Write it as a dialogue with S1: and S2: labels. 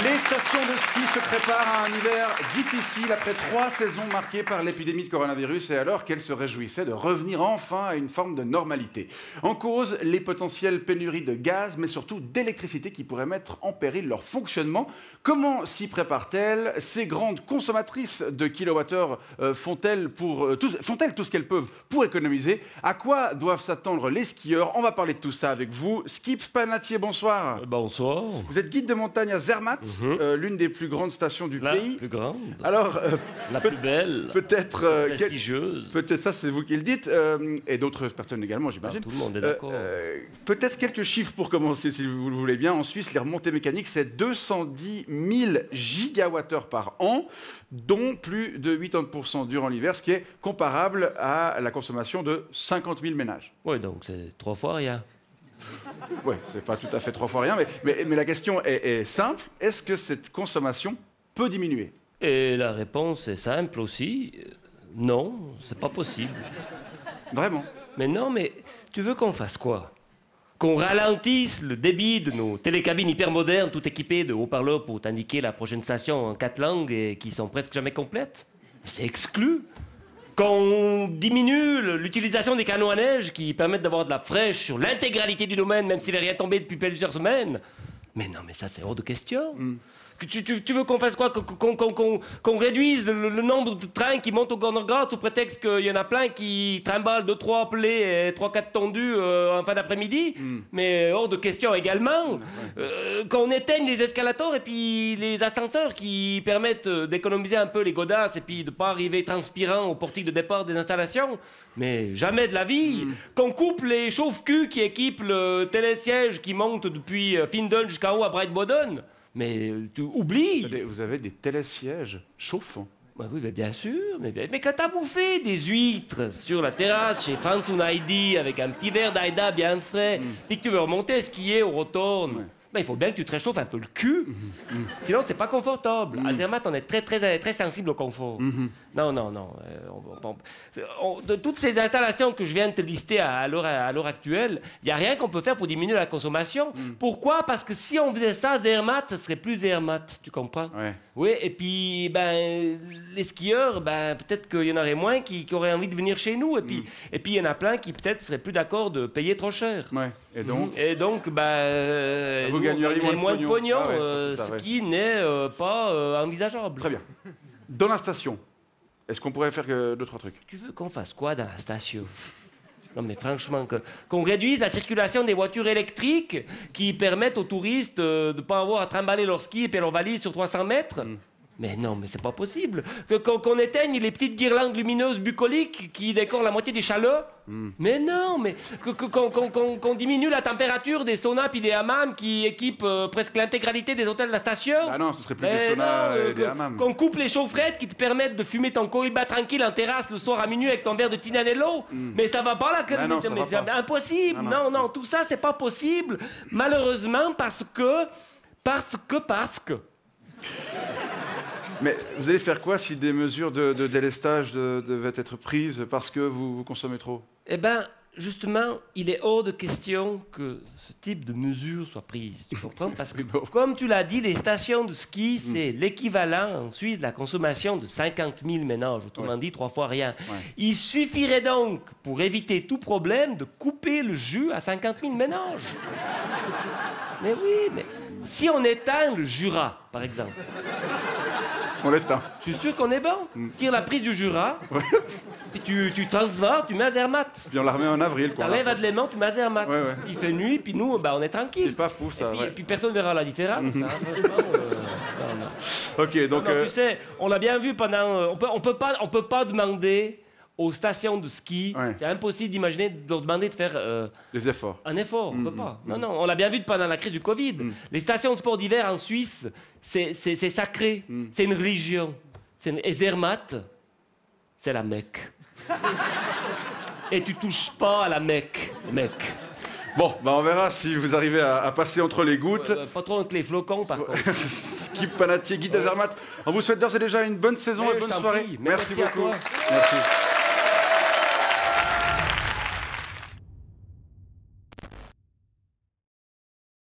S1: Les stations de ski se préparent à un hiver difficile après 3 saisons marquées par l'épidémie de coronavirus et alors qu'elles se réjouissaient de revenir enfin à une forme de normalité. En cause, les potentielles pénuries de gaz, mais surtout d'électricité qui pourraient mettre en péril leur fonctionnement. Comment s'y préparent-elles? Ces grandes consommatrices de kilowattheures font-elles tout ce qu'elles peuvent pour économiser? À quoi doivent s'attendre les skieurs? On va parler de tout ça avec vous. Skip Panatier, bonsoir.
S2: Bonsoir.
S1: Vous êtes guide de montagne à Zermatt. L'une des plus grandes stations du pays.
S2: La plus grande.
S1: Alors,
S2: la plus belle.
S1: Peut-être
S2: prestigieuse.
S1: Peut-être ça, c'est vous qui le dites, et d'autres personnes également, j'imagine.
S2: Tout le monde est d'accord.
S1: Peut-être quelques chiffres pour commencer, si vous le voulez bien. En Suisse, les remontées mécaniques, c'est 210 000 gigawattheures par an, dont plus de 80% durant l'hiver, ce qui est comparable à la consommation de 50 000 ménages.
S2: Oui, donc c'est 3 fois rien.
S1: Oui, c'est pas tout à fait 3 fois rien, mais la question est simple. Est-ce que cette consommation peut diminuer?
S2: Et la réponse est simple aussi. Non, c'est pas possible.
S1: Vraiment?
S2: Mais non, mais tu veux qu'on fasse quoi? Qu'on ralentisse le débit de nos télécabines hyper modernes, tout équipées de haut-parleurs pour t'indiquer la prochaine station en 4 langues et qui sont presque jamais complètes? C'est exclu. Qu'on diminue l'utilisation des canons à neige qui permettent d'avoir de la fraîche sur l'intégralité du domaine, même s'il n'est rien tombé depuis plusieurs semaines. Mais non, mais ça, c'est hors de question. Tu veux qu'on fasse quoi? Qu'on réduise le nombre de trains qui montent au Gornergrat sous prétexte qu'il y en a plein qui trimballent 2-3 pelés et 3-4 tondus en fin d'après-midi? Mais hors de question également. Qu'on éteigne les escalators et puis les ascenseurs qui permettent d'économiser un peu les godasses et puis de ne pas arriver transpirant au portique de départ des installations. Mais jamais de la vie. Qu'on coupe les chauffe-culs qui équipent le télésiège qui monte depuis Findon jusqu'en haut à Breitboden. Mais tu oublies.
S1: Vous avez des télésièges chauffants.
S2: Bah oui, mais bien sûr. Mais quand t'as bouffé des huîtres sur la terrasse chez Franz und Heidi avec un petit verre d'Aïda bien frais, puis que tu veux remonter skier au Rotorn, bah, il faut bien que tu te réchauffes un peu le cul. Sinon, c'est pas confortable. À Zermatt, on est très sensible au confort. Non. De toutes ces installations que je viens de te lister à l'heure actuelle, il n'y a rien qu'on peut faire pour diminuer la consommation. Pourquoi? Parce que si on faisait ça, Zermatt, ce serait plus Zermatt. Tu comprends?
S1: Ouais.
S2: Oui, et puis, les skieurs, peut-être qu'il y en aurait moins qui auraient envie de venir chez nous. Et puis, il y en a plein qui, peut-être, seraient plus d'accord de payer trop cher.
S1: Ouais. Et donc,
S2: vous gagneriez moins de pognon, ce qui n'est pas envisageable.
S1: Très bien. Dans la station, est-ce qu'on pourrait faire 2-3 trucs?
S2: Tu veux qu'on fasse quoi dans la station? Non mais franchement, qu'on réduise la circulation des voitures électriques qui permettent aux touristes de ne pas avoir à trimballer leur ski et puis leur valise sur 300 mètres? Mais non, mais c'est pas possible. Qu'on éteigne les petites guirlandes lumineuses bucoliques qui décorent la moitié des chalots? Mais non, mais qu'on diminue la température des saunas puis des hammams qui équipent presque l'intégralité des hôtels de la station?
S1: Ah non, ce serait plus des saunas et des hammams.
S2: Qu'on coupe les chaufferettes qui te permettent de fumer ton cohiba tranquille en terrasse le soir à minuit avec ton verre de Tinanello? Mais ça va pas là, c'est impossible. Non, tout ça c'est pas possible. Malheureusement parce que...
S1: Mais vous allez faire quoi si des mesures de délestage devaient être prises parce que vous consommez trop?
S2: Eh bien, justement, il est hors de question que ce type de mesures soit prise. Tu comprends? Parce que, comme tu l'as dit, les stations de ski, c'est l'équivalent en Suisse de la consommation de 50 000 ménages. Autrement dit, 3 fois rien. Il suffirait donc, pour éviter tout problème, de couper le jus à 50 000 ménages. Mais oui, mais si on éteint le Jura, par exemple...
S1: On l'éteint.
S2: Je suis sûr qu'on est bon. Tire la prise du Jura, puis tu transvores, tu mets à Zermatt.
S1: Puis on la remet en avril, quoi.
S2: T'enlèves Adlément, tu mets à Zermatt. Il fait nuit, puis nous, on est tranquille.
S1: Et paf, pouf, ça.
S2: Et puis personne ne verra la différence.
S1: Ok, donc.
S2: Non, tu sais, on l'a bien vu pendant. On peut pas demander aux stations de ski, c'est impossible d'imaginer de leur demander de faire
S1: des efforts.
S2: Un effort, on peut pas. Non, on l'a bien vu pendant la crise du Covid. Les stations de sport d'hiver en Suisse, c'est sacré, c'est une religion. Et Zermatt, c'est la Mecque. Et tu touches pas à la Mecque, mec.
S1: Bon, on verra si vous arrivez à passer entre les gouttes.
S2: Pas trop avec les flocons, par contre.
S1: Skip Panatier, guide à Zermatt. On vous souhaite d'ores et déjà une bonne saison et bonne soirée. Merci beaucoup. Merci.